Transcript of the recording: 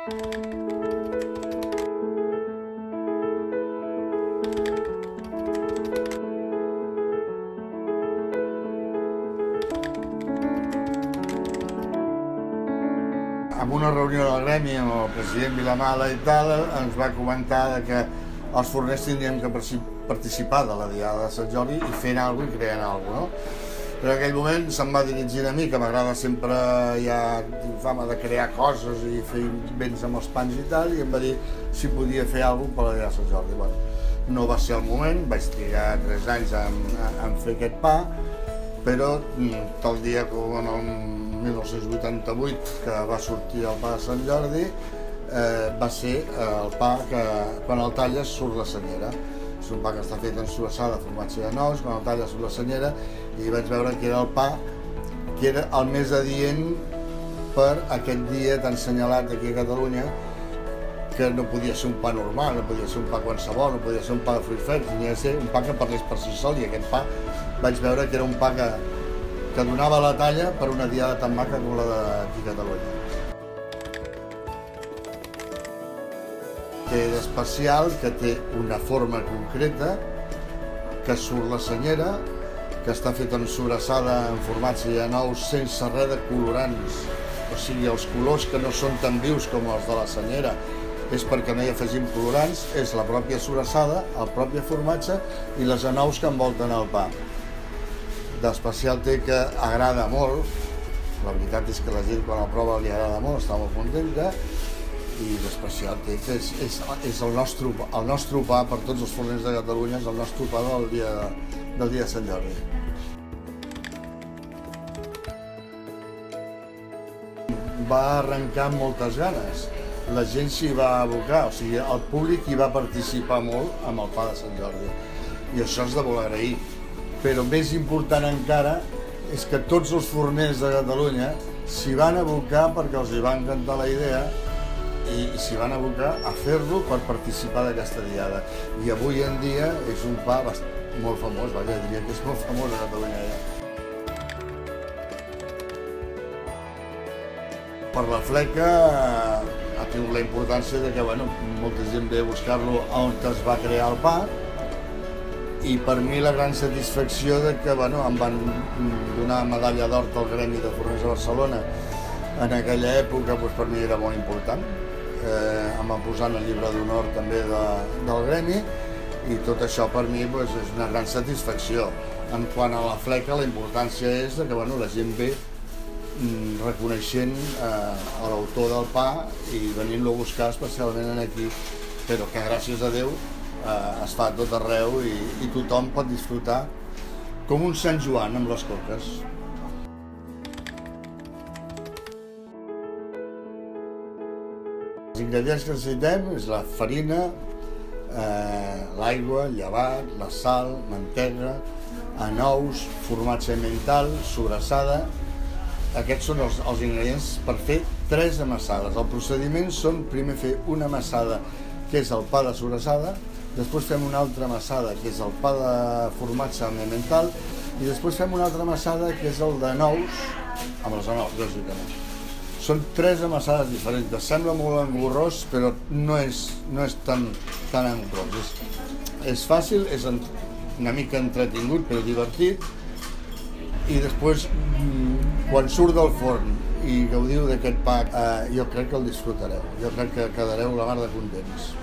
En una reunió del gremi amb el president Vilamala i tal, ens va comentar que els forners tindríem que participar de la Diada de Sant Jordi i fent alguna cosa i creant alguna cosa, no? Però en aquell moment se'm va dirigir a mi, que m'agrada sempre ja fama de crear coses i fer invents amb els pans i tal, i em va dir si podia fer alguna cosa per la Diada de Sant Jordi. Bueno, no va ser el moment, vaig trigar 3 anys en fer aquest pa, però tal dia com en el 1988, que va sortir el pa de Sant Jordi, va ser el pa que quan el talles surt la senyera. És un pa que està fet en sobrassada, formatge de nous, quan el talles surt la senyera, i vaig veure que era el pa que era el més adient per aquest dia tan assenyalat aquí a Catalunya, que no podia ser un pa normal, no podia ser un pa qualsevol, no podia ser un pa de fruits freds, ni de ser un pa que parlés per si sol, i aquest pa vaig veure que era un pa que donava la talla per una diada tan maca com la d'aquí a Catalunya. Té d'especial que té una forma concreta, que surt la senyera, que està feta en sobrassada, en formatge de nous, sense res de colorants. O sigui, els colors que no són tan vius com els de la senyera és perquè no hi afegim colorants, és la pròpia sobrassada, el propi formatge i les anous que envolten el pa. D'especial té que agrada molt, la veritat és que la gent quan el prova li agrada molt, està molt contenta, i d'especial té que és el nostre pa per tots els forners de Catalunya, és el nostre pa del dia de Sant Jordi. Va arrencar amb moltes ganes, la gent s'hi va abocar, o sigui, el públic hi va participar molt amb el pa de Sant Jordi, i això és de molt agrair. Però més important encara és que tots els forners de Catalunya s'hi van abocar perquè els hi va encantar la idea i s'hi van abocar a fer-lo per participar d'aquesta diada. I avui en dia és un pa molt famós, diria que és molt famós a Catalunya ja. Per la fleca ha tingut la importància de que molta gent ve a buscar-lo on es va crear el pa, i per mi la gran satisfacció de que em van donar medalla d'or al Gremi de Forners de Barcelona en aquella època, per mi era molt important. Em van posar en el llibre d'honor també del Gremi, i tot això per mi és una gran satisfacció. En quant a la fleca, la importància és que la gent ve reconeixent l'autor del pa i venint-lo a buscar especialment aquí, però que gràcies a Déu es fa a tot arreu i tothom pot disfrutar com un Sant Joan amb les coques. Els ingredients que necessitem és la farina, l'aigua, el llevat, la sal, mantega, anous, formatge emmental, sobrassada. Aquests són els ingredients per fer 3 amassades. El procediment són primer fer una amassada, que és el pa de sobrassada, després fem una altra amassada, que és el pa de formatge emmental, i després fem una altra amassada, que és el de nous, amb els anous, lògicament. Són 3 amassades diferents. Sembla molt engorrós, però no és tan engorrós. És fàcil, és una mica entretingut, però divertit, i després, quan surt del forn i gaudiu d'aquest pa, jo crec que el disfrutareu. Jo crec que quedareu la mar de contents.